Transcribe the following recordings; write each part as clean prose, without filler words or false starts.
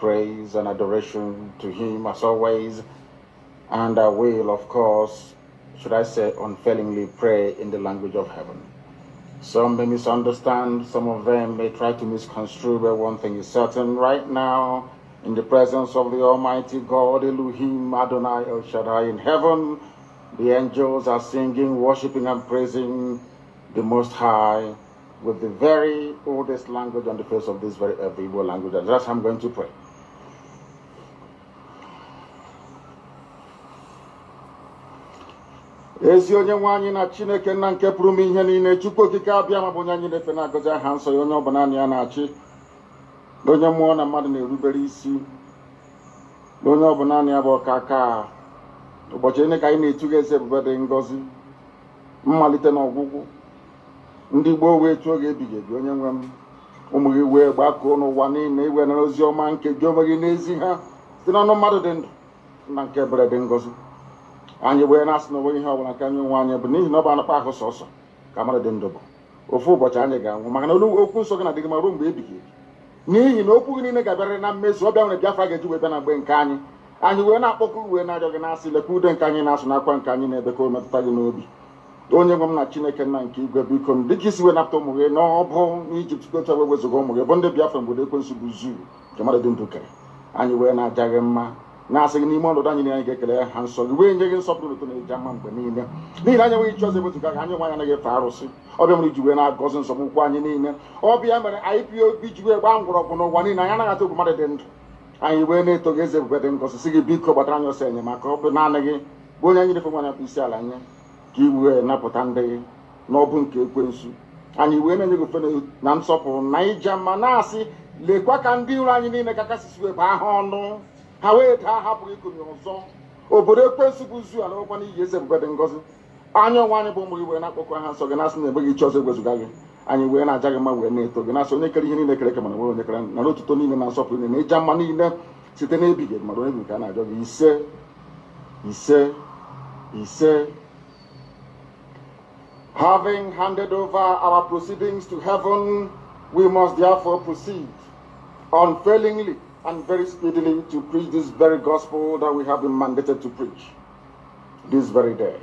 praise and adoration to him as always. And I will, of course, should I say, unfailingly pray in the language of heaven. Some may misunderstand, some of them may try to misconstrue, but one thing is certain right now, in the presence of the Almighty God, Elohim, Adonai, El Shaddai in heaven, the angels are singing, worshiping, and praising the Most High with the very oldest language on the face of this very Igbo language. And that's how I'm going to pray. Ezi onye nwe anyị na Chineke nna nke pụrụ m ihe niile, Chukwu okike abịa ma bụ onye anyị na-efe na-agọzi aha nsọ ya, onye ọ bụla ya na-achị, onye mmụọ na mmadụ na-erubere isi, onye ọ bụla ya bụ ọkaka. Ụbọchị ndị ka anyị na-etuga eze ebube dị ngọzi, mmalite na ọgwụgwụ, ndị gboo wee tụọ gị ebighị ebi, onye nwe m, ụmụ gị wee gbakọọ n'ụwa niile iwe na ozi ọma nke gị onwe gị n'ezi ha site n'ọnụ mmadụ dị ndụ na nke ebere dị ngọzi. Anyị wee na-asị na onwe ihe ọbụla nke anyị nwe anyị bụ n'ihi na ọ bụ anụkpa ahụ sọsọ ka mmadụ dị ndụ bụ. Ofu ụbọchị anyị ga-anwụ, maka na okwu nsọ gị na-adịghị ma ruo mgbe ebighị ebi. N'ihi na okwu gị niile ga-abịarịrị na mmezu, ọ bịa nwere Biafra ga-eji wee bịa na mgbe nke anyị. Anyị wee na-akpọkụ wee na-arịọ gị na-asị, lekwa ude nke anyị na-asụ n'akwa nke anyị na-ebe ka o metụta gị n'obi. Onye nwe m na Chineke nna nke igwe, biko m dịka isi wee napụta ụmụ gị n'ọbụ n'Ijipt, otu wee wezuga ụmụ gị bụ ndị Biafra mgbe ekwensu bụ zuu nke mmadụ dị ndụ kere. Anyị wee na-aja gị mma, na-asị gị n'ime ọnọdụ anyị anyị ga-ekele ha nsọ gị, wee nye gị nsọpụrụ ụtọ na-eji mma mgbe niile. N'ihi na anyị nweghị ichi ọzọ ewezuga gị, anyị nwe anyị anaghị efe arụsị. Ọbịa mere iji wee na-agọzi nsọgbụkwu anyị niile. Ọbịa mere IPOB ji wee gbaa mgbọrọgwụ n'ụwa niile, anyị anaghị atụ egwu mmadụ dị ndụ. Anyị wee na-eto gị eze ebube dị ngọzi, sị gị biko gbatara anyị ọsọ enyemaka, ọ bụ naanị gị bụ onye anyị na-efe nwanya bụ isi ala nye, ka i wee napụta ndị gị n'ọbụ nke ekwensu. Anyị wee na-enye gị ofe na nsọpụrụ na ija mma, na-asị lekwa ka ndị iro anyị niile ka kasịsi wee baa ha ọnụ, ha wee daa hapụghị ikonye ọzọ. Obodo ekwensu bụ zu ala ọkwa n'ihi eze ebube dị ngọzi. Anya ọnwa anyị bụ ụmụ gị wee na-akpọkọ ha nsọ gị, na-asị na ebe gị chi ọzọ egwezuga gị. Anyị wee na-aja gị mma, wee na-eto gị, na-asị onye kere ihe niile kere eke mana nwere onye kere na n'otuto niile na nsọpụrụ niile na ịja mma niile site n'ebighị ebi, mmadụ onye nke a na-ajọ gị. Ise ise ise. Having handed over our proceedings to heaven, we must therefore proceed unfailingly and very speedily to preach this very gospel that we have been mandated to preach this very day.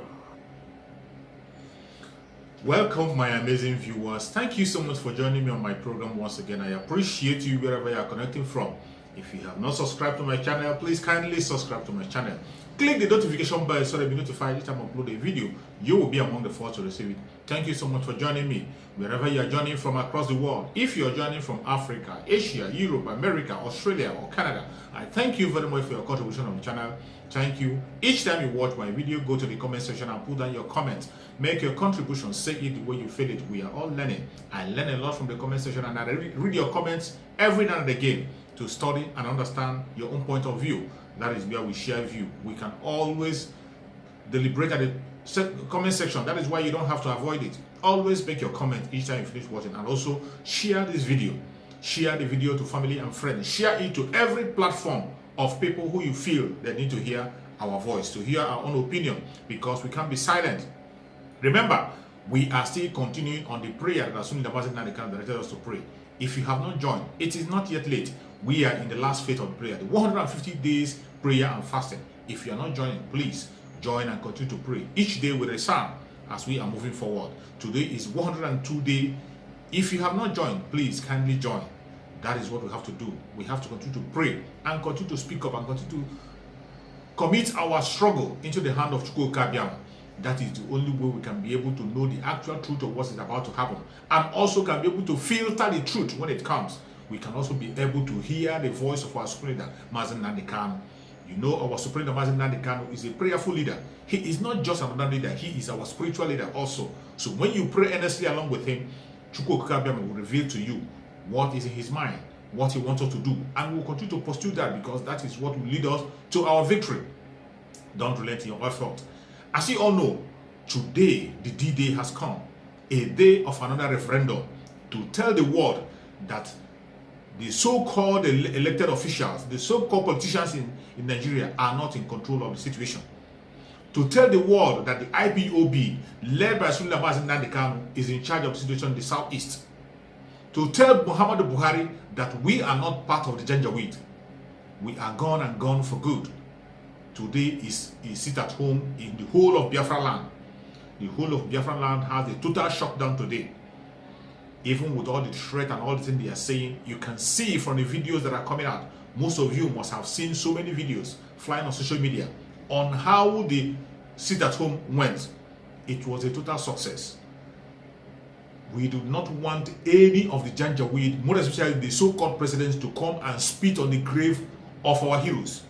Welcome, my amazing viewers. Thank you so much for joining me on my program once again. I appreciate you wherever you are connecting from. If you have not subscribed to my channel, please kindly subscribe to my channel. Click the notification bell so that you'll be notified each time I upload a video. You will be among the first to receive it. Thank you so much for joining me wherever you are joining from across the world. If you are joining from Africa, Asia, Europe, America, Australia, or Canada, I thank you very much for your contribution on the channel. Thank you. Each time you watch my video, go to the comment section and put down your comments. Make your contribution. Say it the way you feel it. We are all learning. I learn a lot from the comment section, and I read your comments every now and again to study and understand your own point of view. That is where we share view. We can always deliberate at the comment section. That is why you don't have to avoid it. Always make your comment each time you finish watching, and also share this video. Share the video to family and friends. Share it to every platform of people who you feel they need to hear our voice, to hear our own opinion, because we can't be silent. Remember, we are still continuing on the prayer that soon the MAZI NNAMDI KANU directed us to pray. If you have not joined, it is not yet late. We are in the last phase of prayer, the 150 days prayer and fasting. If you are not joining, please join and continue to pray each day with a psalm as we are moving forward. Today is 102 day. If you have not joined, please kindly join. That is what we have to do. We have to continue to pray and continue to speak up and continue to commit our struggle into the hand of Chuks. That is the only way we can be able to know the actual truth of what is about to happen, and also can be able to filter the truth when it comes. We can also be able to hear the voice of our Supreme Leader, MAZI NNAMDI KANU. You know, our Supreme Leader, MAZI NNAMDI KANU, is a prayerful leader. He is not just another leader, he is our spiritual leader also. So when you pray earnestly along with him, Chuks will reveal to you what is in his mind, what he wants us to do, and we'll continue to pursue that, because that is what will lead us to our victory. Don't relent in your effort. As you all know, today the D-Day has come, a day of another referendum, to tell the world that the so-called elected officials, the so-called politicians in Nigeria are not in control of the situation. To tell the world that the IPOB, led by MAZI NNAMDI KANU, is in charge of the situation in the southeast. To tell Muhammadu Buhari that we are not part of the Janjaweed. We are gone and gone for good. Today is sit at home in the whole of Biafra Land. The whole of Biafra Land has a total shutdown today. Even with all the threat and all the things they are saying, you can see from the videos that are coming out. Most of you must have seen so many videos flying on social media on how the sit at home went. It was a total success. We do not want any of the Janjaweed, more especially the so-called presidents, to come and spit on the grave of our heroes.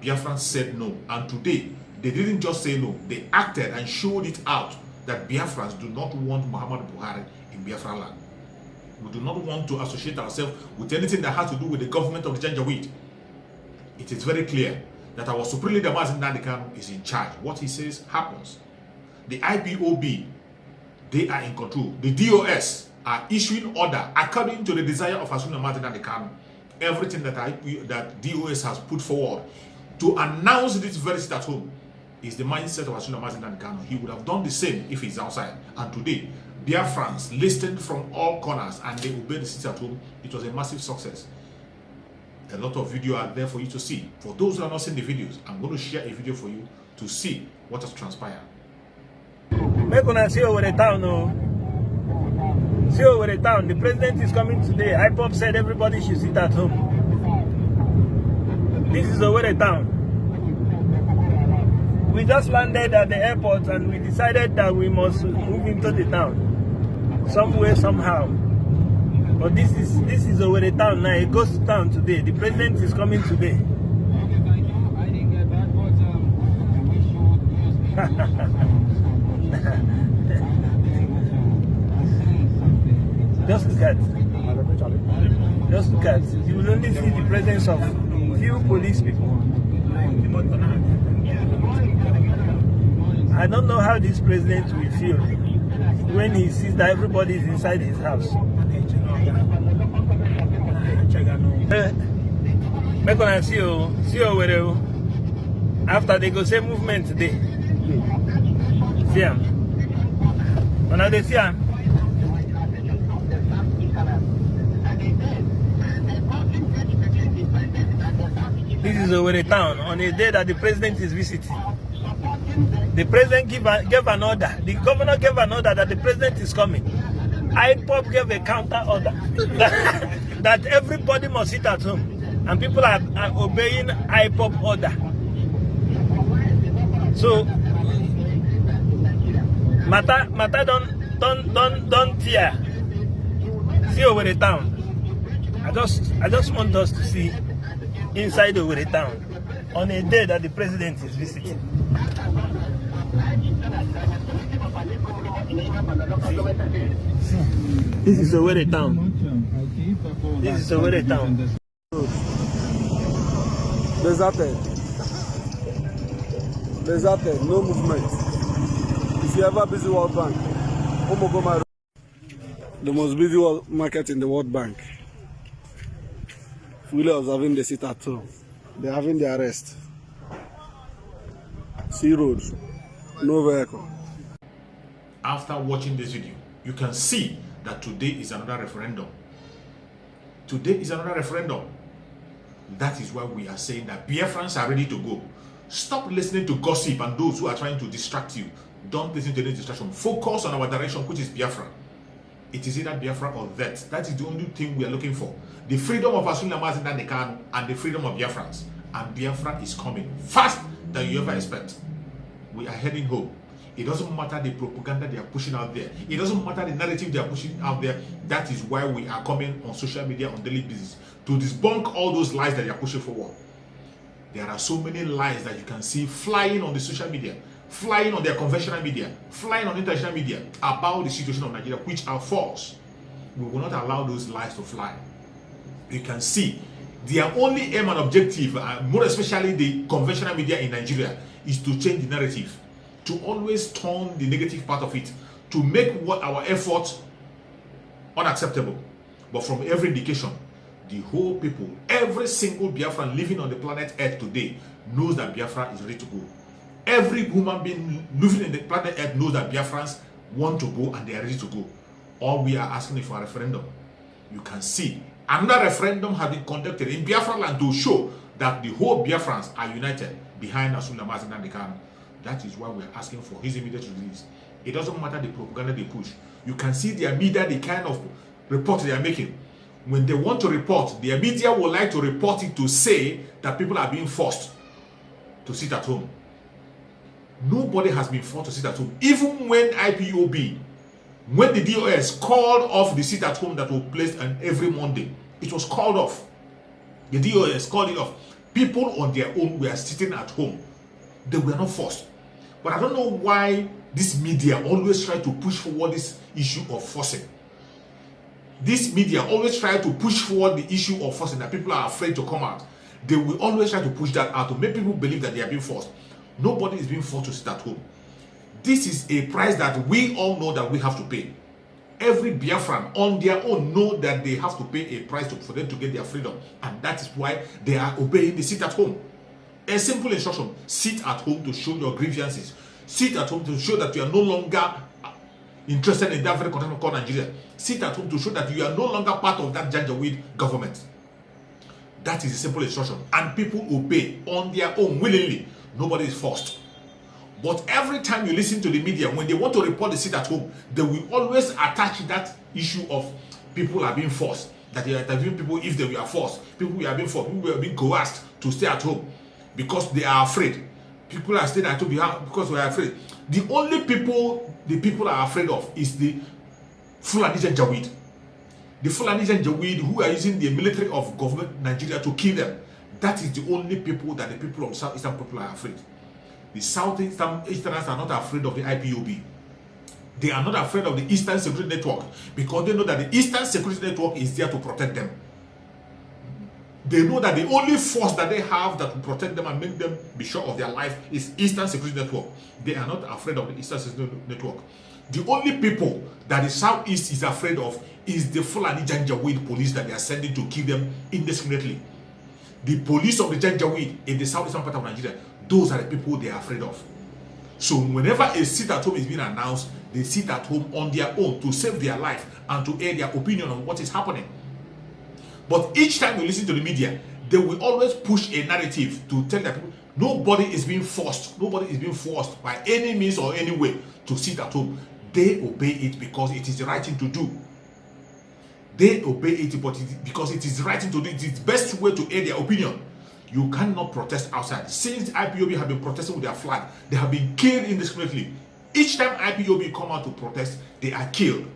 Biafrans said no, and today they didn't just say no, they acted and showed it out that Biafrans do not want Muhammad Buhari in Biafra Land. We do not want to associate ourselves with anything that has to do with the government of the Janjaweed. It is very clear that our Supreme Leader MAZI NNAMDI KANU is in charge. What he says happens. The IPOB, they are in control. The DOS are issuing order according to the desire of Asuna MAZI NNAMDI KANU. Everything that DOS has put forward to announce this very sit at home is the mindset of Asuna MAZI NNAMDI KANU. He would have done the same if he's outside. And today, Biafrans listened from all corners and they obeyed the sit at home. It was a massive success. A lot of video are there for you to see. For those who are not seeing the videos, I'm going to share a video for you to see what has transpired. Make una see over the town, no. See over the town. The president is coming today. IPOB said everybody should sit at home. This is over the town. We just landed at the airport and we decided that we must move into the town. Somewhere, somehow. But this is over the town now. It goes to town today. The president is coming today. Just look at. Just look at. You will only see the presence of few police people. I don't know how this president will feel when he sees that everybody is inside his house. Make una see where after they go say movement today. See him. When they see him. This is over the town on a day that the president is visiting. The president gave an order. The governor gave an order that the president is coming. IPOB gave a counter order that everybody must sit at home, and people are obeying IPOB order. So, Mata don't tear. See over the town. I just want us to see inside over the town on a day that the president is visiting. This is over the town. This is over the town. Deserted, no movement. If you ever visit World Bank, the most busy market in the World Bank. Fully observing the sit at home. They're having their rest. See road, no vehicle. After watching this video, you can see that today is another referendum. Today is another referendum. That is why we are saying that Biafrans are ready to go. Stop listening to gossip and those who are trying to distract you. Don't listen to any distraction. Focus on our direction, which is Biafra. It is either Biafra or that. That is the only thing we are looking for. The freedom of Asuna MAZI NNAMDI KANU and the freedom of Biafrans. And Biafra is coming fast than you ever expect. We are heading home. It doesn't matter the propaganda they are pushing out there. It doesn't matter the narrative they are pushing out there. That is why we are coming on social media on daily basis to debunk all those lies that they are pushing forward. There are so many lies that you can see flying on the social media, flying on their conventional media, flying on international media about the situation of Nigeria, which are false. We will not allow those lies to fly. You can see their only aim and objective, more especially the conventional media in Nigeria, is to change the narrative, to always turn the negative part of it, to make what our efforts unacceptable. But from every indication, the whole people, every single Biafran living on the planet Earth today knows that Biafra is ready to go. Every human being living in the planet Earth knows that Biafrans want to go and they are ready to go. All we are asking is for a referendum. You can see another referendum has been conducted in Biafra Land to show that the whole Biafrans are united behind MAZI NNAMDI KANU. That is why we're asking for his immediate release. It doesn't matter the propaganda they push. You can see their media, the kind of report they are making. When they want to report, their media would like to report it to say that people are being forced to sit at home. Nobody has been forced to sit at home. Even when IPOB, when the DOS called off the sit at home that was placed on every Monday, it was called off. The DOS called it off. People on their own were sitting at home. They were not forced. But I don't know why this media always try to push forward this issue of forcing. This media always try to push forward the issue of forcing, that people are afraid to come out. They will always try to push that out to make people believe that they are being forced. Nobody is being forced to sit at home. This is a price that we all know that we have to pay. Every Biafran on their own know that they have to pay a price for them to get their freedom. And that is why they are obeying the sit at home. A simple instruction: sit at home to show your grievances. Sit at home to show that you are no longer interested in that very country called Nigeria. Sit at home to show that you are no longer part of that Janjaweed government. That is a simple instruction. And people obey on their own willingly. Nobody is forced. But every time you listen to the media, when they want to report the sit at home, they will always attach that issue of people are being forced. That they are interviewing people if they were forced. People were being forced. People were being coerced to stay at home because they are afraid. People are staying at home because they are afraid. The only people the people are afraid of is the Fulani Janjaweed. The Fulani Janjaweed who are using the military of government Nigeria to kill them. That is the only people that the people of Southeastern people are afraid. The Southeasterners are not afraid of the IPOB. They are not afraid of the Eastern Security Network because they know that the Eastern Security Network is there to protect them. They know that the only force that they have that will protect them and make them be sure of their life is Eastern Security Network. They are not afraid of the Eastern Security Network. The only people that the Southeast is afraid of is the Fulani Janjaweed police that they are sending to kill them indiscriminately. The police of the Janjaweed in the southeastern part of Nigeria, those are the people they are afraid of. So whenever a sit-at-home is being announced, they sit at home on their own to save their life and to air their opinion on what is happening. But each time you listen to the media, they will always push a narrative to tell the people nobody is being forced. Nobody is being forced by any means or any way to sit at home. They obey it because it is the right thing to do. They obey it because it is the right thing to do. It is the best way to air their opinion. You cannot protest outside. Since IPOB have been protesting with their flag, they have been killed indiscriminately. Each time IPOB come out to protest, they are killed.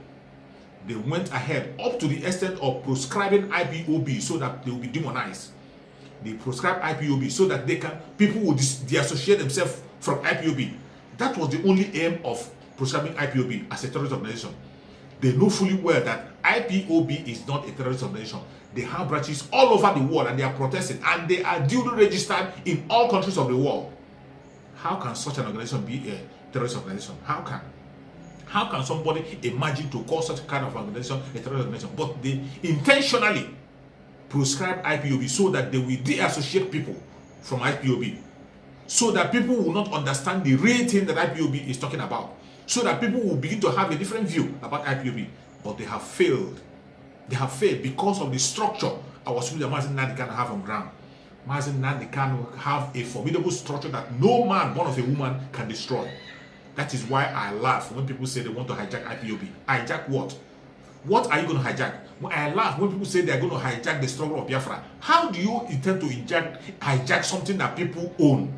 They went ahead up to the extent of proscribing IPOB so that they will be demonized. They proscribe IPOB so that people will disassociate themselves from IPOB. That was the only aim of proscribing IPOB as a terrorist organization. They know fully well that IPOB is not a terrorist organization. They have branches all over the world and they are protesting and they are duly registered in all countries of the world. How can such an organization be a terrorist organization? How can somebody imagine to call such a kind of organization a terrorist organization? But they intentionally proscribe IPOB so that they will de-associate people from IPOB. So that people will not understand the real thing that IPOB is talking about. So that people will begin to have a different view about IPOB. But they have failed. They have failed because of the structure our soldier MAZI NNAMDI KANU have on ground. MAZI NNAMDI KANU have a formidable structure that no man born of a woman can destroy. That is why I laugh when people say they want to hijack IPOB. Hijack what? What are you going to hijack? I laugh when people say they are going to hijack the struggle of Biafra. How do you intend to hijack something that people own?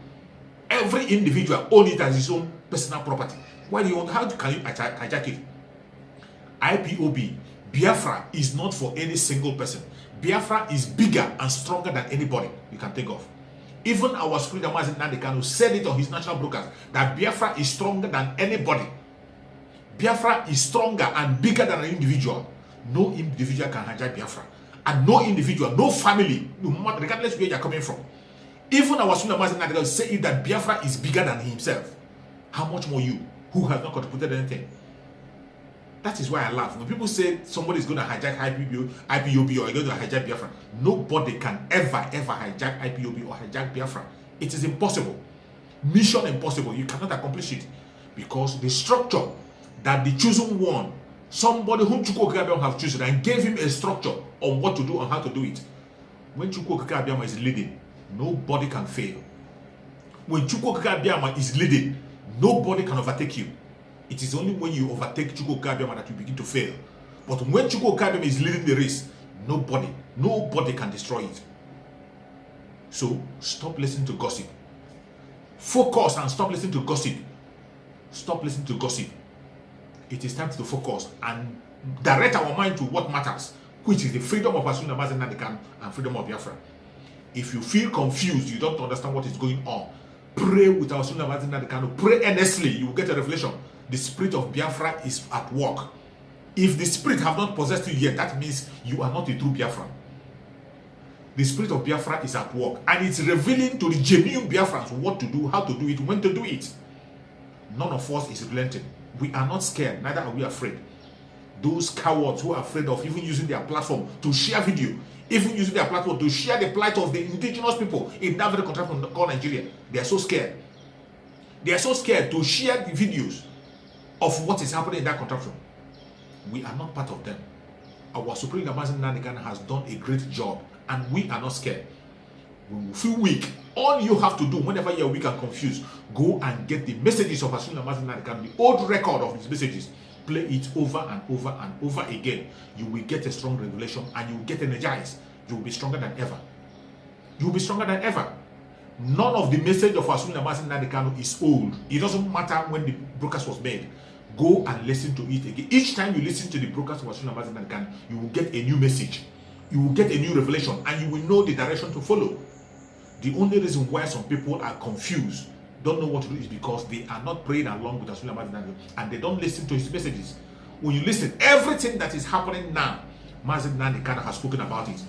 Every individual owns it as his own personal property. How can you hijack it? IPOB, Biafra is not for any single person. Biafra is bigger and stronger than anybody you can think of. Even our screener MAZI NNAMDI KANU said it on his national broadcast that Biafra is stronger than anybody. Biafra is stronger and bigger than an individual. No individual can hijack Biafra. And no individual, no family, no matter, regardless where you are coming from. Even our screener MAZI NNAMDI KANU say that Biafra is bigger than himself. How much more you, who has not contributed anything? That is why I laugh. When people say somebody is going to hijack IPOB or going to hijack Biafra, nobody can ever hijack IPOB or hijack Biafra. It is impossible. Mission impossible. You cannot accomplish it. Because the structure that the chosen one, somebody whom Chukwu Okike have chosen and gave him a structure on what to do and how to do it. When Chukwu Okike is leading, nobody can fail. When Chuks Abiyama is leading, nobody can overtake you. It is only when you overtake Chuks Abiyama that you begin to fail. But when Chuks Abiyama is leading the race, nobody can destroy it. So stop listening to gossip. Focus and stop listening to gossip. Stop listening to gossip. It is time to focus and direct our mind to what matters, which is the freedom of MAZI NNAMDI KANU and freedom of Biafra. If you feel confused, you don't understand what is going on, pray with our MAZI NNAMDI KANU. Pray earnestly, you will get a revelation. The spirit of Biafra is at work. If the spirit have not possessed you yet, that means you are not a true Biafran. The spirit of Biafra is at work, and it's revealing to the genuine Biafrans what to do, how to do it, when to do it. None of us is relenting. We are not scared, neither are we afraid. Those cowards who are afraid of even using their platform to share video, even using their platform to share the plight of the indigenous people in that very country called Nigeria, they are so scared. They are so scared to share the videos of what is happening in that contraption. We are not part of them. Our Supreme Leader MAZI NNAMDI KANU has done a great job, and we are not scared. When we feel weak, all you have to do whenever you're weak and confused, go and get the messages of MAZI NNAMDI KANU, the old record of his messages. Play it over and over and over again. You will get a strong revelation and you will get energized. You will be stronger than ever. You will be stronger than ever. None of the message of MAZI NNAMDI KANU is old. It doesn't matter when the broadcast was made. Go and listen to it again. Each time you listen to the broadcast of MAZI NNAMDI KANU, you will get a new message. You will get a new revelation, and you will know the direction to follow. The only reason why some people are confused, don't know what to do, is because they are not praying along with MAZI NNAMDI KANU, and they don't listen to his messages. When you listen, everything that is happening now, MAZI NNAMDI KANU has spoken about it.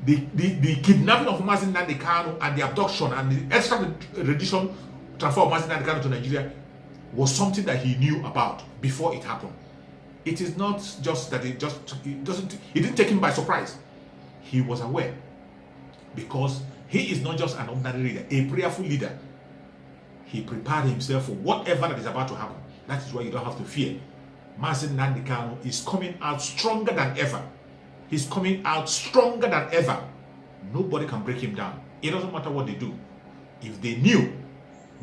The kidnapping of MAZI NNAMDI KANU and the abduction and the extradition transfer of MAZI NNAMDI KANU to Nigeria was something that he knew about before it happened. It is not just that it didn't take him by surprise. He was aware, because he is not just an ordinary leader, a prayerful leader. He prepared himself for whatever that is about to happen. That is why you don't have to fear. MAZI NNAMDI KANU is coming out stronger than ever. He's coming out stronger than ever. Nobody can break him down. It doesn't matter what they do. If they knew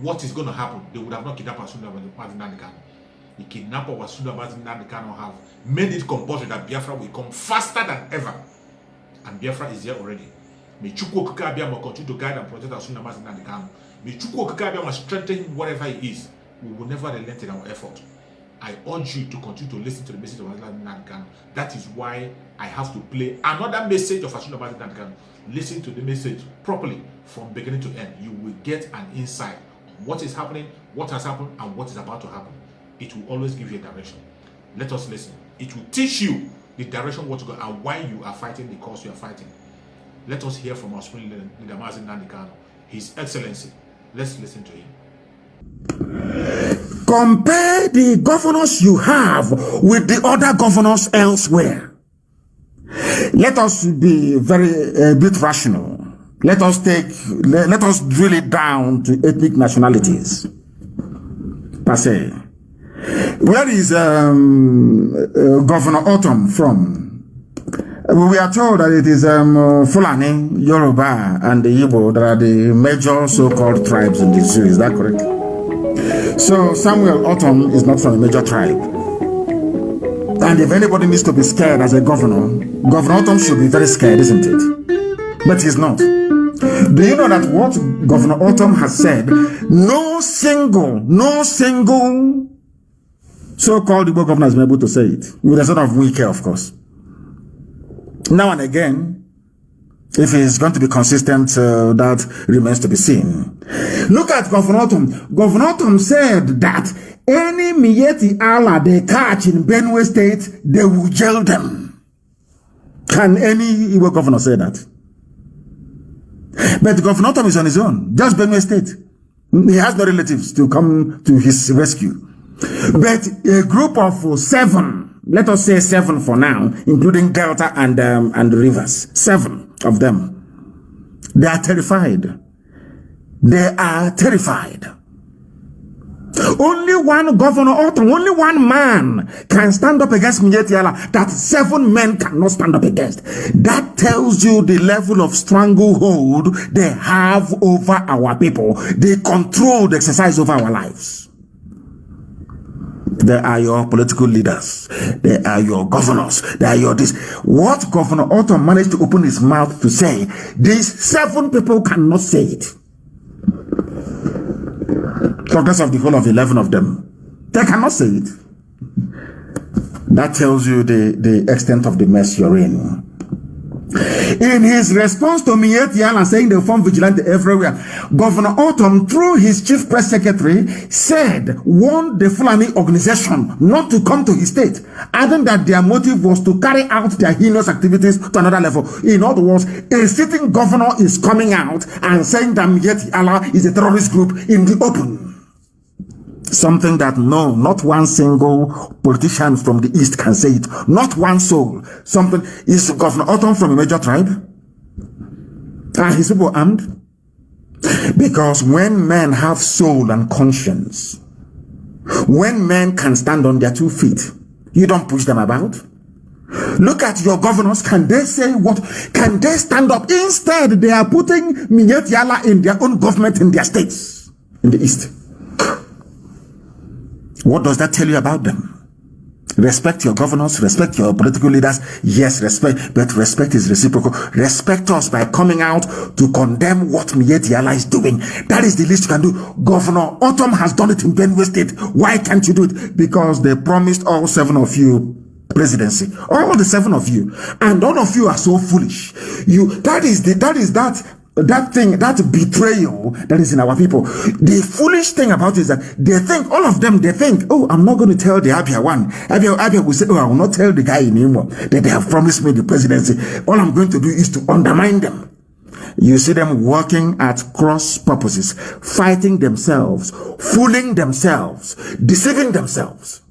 what is going to happen, they would have not kidnapped MAZI NNAMDI KANU. The kidnapper was MAZI NNAMDI KANU have made it compulsory that Biafra will come faster than ever. And Biafra is here already. May Chuks Abiyama continue to guide and protect MAZI NNAMDI KANU. May Chuks Abiyama strengthen him wherever he is. We will never relent in our effort. I urge you to continue to listen to the message of MAZI NNAMDI KANU. That is why I have to play another message of MAZI NNAMDI KANU. Listen to the message properly from beginning to end. You will get an insight on what is happening, what has happened, and what is about to happen. It will always give you a direction. Let us listen. It will teach you the direction what to go and why you are fighting the cause you are fighting. Let us hear from our Supreme Leader MAZI NNAMDI KANU, His Excellency. Let's listen to him. Compare the governors you have with the other governors elsewhere. Let us be a bit rational. Let us drill it down to ethnic nationalities. Per se. Where is Governor Autumn from? We are told that it is Fulani, Yoruba, and the Igbo that are the major so-called tribes in this zoo. Is that correct? So Samuel Autumn is not from a major tribe. And if anybody needs to be scared as a governor, Governor Autumn should be very scared, isn't it? But he's not. Do you know that what Governor Autumn has said, no single so-called Igbo governor has been able to say it, with a sort of weak care, of course. Now and again, if he's going to be consistent, that remains to be seen. Look at Governor Autumn. Governor Autumn said that any Miyetti Allah they catch in Benue State, they will jail them. Can any Igbo governor say that? But Governor Autumn is on his own, just Benue State. He has no relatives to come to his rescue. But a group of 7, let us say 7 for now, including Delta and Rivers, 7 of them, they are terrified. They are terrified. Only one governor, only one man can stand up against Mietiala that 7 men cannot stand up against. That tells you the level of stranglehold they have over our people. They control the exercise over our lives. They are your political leaders. They are your governors. They are your this. What Governor Otto managed to open his mouth to say, these 7 people cannot say it. Progress of the whole of 11 of them. They cannot say it. That tells you the extent of the mess you're in. In his response to Mietiala saying they form vigilante everywhere, Governor Autumn, through his chief press secretary, warned the Fulani organization not to come to his state, adding that their motive was to carry out their heinous activities to another level. In other words, a sitting governor is coming out and saying that Mietiala is a terrorist group in the open. Something that no, not one single politician from the East can say it. Not one soul. Something. Is Governor Autumn from a major tribe? Are his people armed? Because when men have soul and conscience, when men can stand on their 2 feet, you don't push them about. Look at your governors. Can they say what? Can they stand up? Instead, they are putting Mietiala in their own government in their states in the East. What does that tell you about them? Respect your governors, respect your political leaders. Yes, respect, but respect is reciprocal. Respect us by coming out to condemn what Mietiala is doing. That is the least you can do. Governor Autumn has done it in Benue State. Why can't you do it? Because they promised all 7 of you presidency. All the 7 of you. And all of you are so foolish. That betrayal that is in our people. The foolish thing about it is that they think, all of them, they think, oh, I'm not going to tell the Abia one. Abia will say, oh, I will not tell the guy anymore that they have promised me the presidency. All I'm going to do is to undermine them. You see them working at cross purposes, fighting themselves, fooling themselves, deceiving themselves.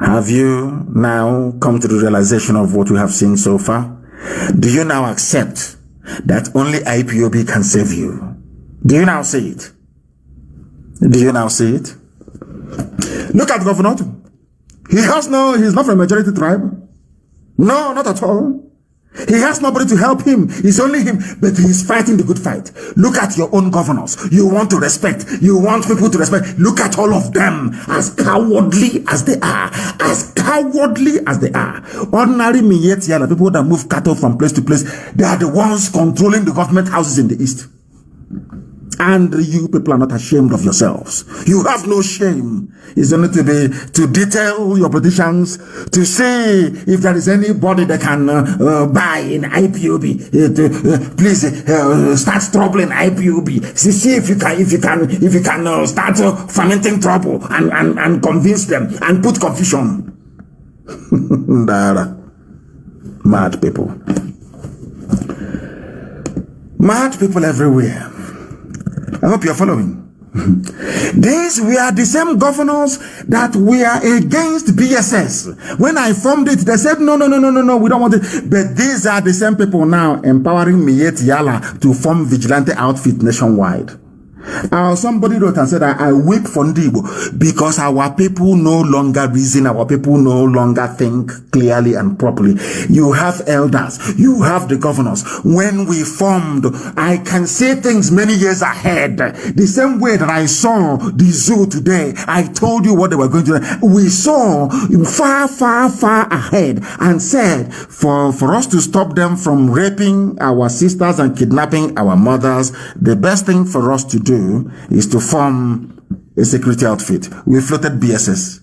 Have you now come to the realization of what we have seen so far? Do you now accept that only IPOB can save you? Do you now see it? Do you now see it? Look at Governor. He's not from a majority tribe. No, not at all. He has nobody to help him. It's only him, but he's fighting the good fight. Look at your own governors. You want to respect. You want people to respect. Look at all of them, as cowardly as they are. As cowardly as they are. Ordinary Mietiala, people that move cattle from place to place, they are the ones controlling the government houses in the East. And you people are not ashamed of yourselves. You have no shame. It's only to detail your politicians, to see if there is anybody that can buy in IPOB. Please start troubling IPOB. See if you can start fermenting trouble and convince them and put confusion. Mad people. Mad people everywhere. I hope you're following. These were the same governors that were against BSS. When I formed it, they said, no, we don't want it. But these are the same people now empowering Mietiala to form vigilante outfit nationwide. Somebody wrote and said, I weep for Ndibo because our people no longer reason, our people no longer think clearly and properly. You have elders, you have the governors. When we formed, I can say things many years ahead. The same way that I saw the zoo today, I told you what they were going to do. We saw far ahead and said, for us to stop them from raping our sisters and kidnapping our mothers, the best thing for us to do is to form a security outfit. We floated BSS.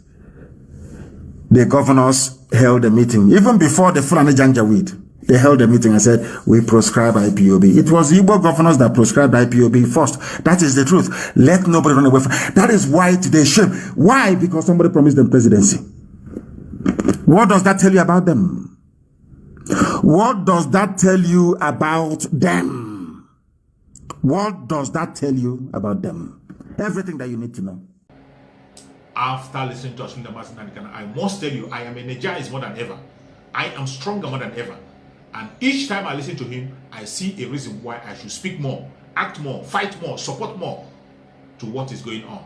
The governors held a meeting. Even before the Fulani Janjaweed, they held a meeting and said, we proscribe IPOB. It was Igbo governors that proscribed IPOB first. That is the truth. Let nobody run away from it. That is why today shame. Why? Because somebody promised them presidency. What does that tell you about them? What does that tell you about them? What does that tell you about them? Everything that you need to know. After listening to MAZI NNAMDI KANU, I must tell you, I am energized more than ever. I am stronger more than ever. And each time I listen to him, I see a reason why I should speak more act more, fight more, support more to what is going on.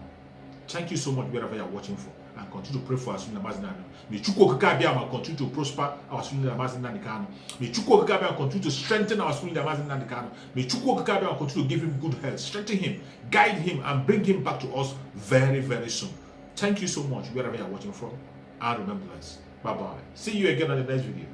Thank you so much wherever you are watching from, and continue to pray for us. May Chuks continue to prosper our MAZI NNAMDI KANU. May Chuks continue to strengthen our MAZI NNAMDI KANU. May Chuks continue to give him good health, strengthen him, guide him, and bring him back to us very, very soon. Thank you so much wherever you are watching from, and remember this. Bye-bye. See you again on the next video.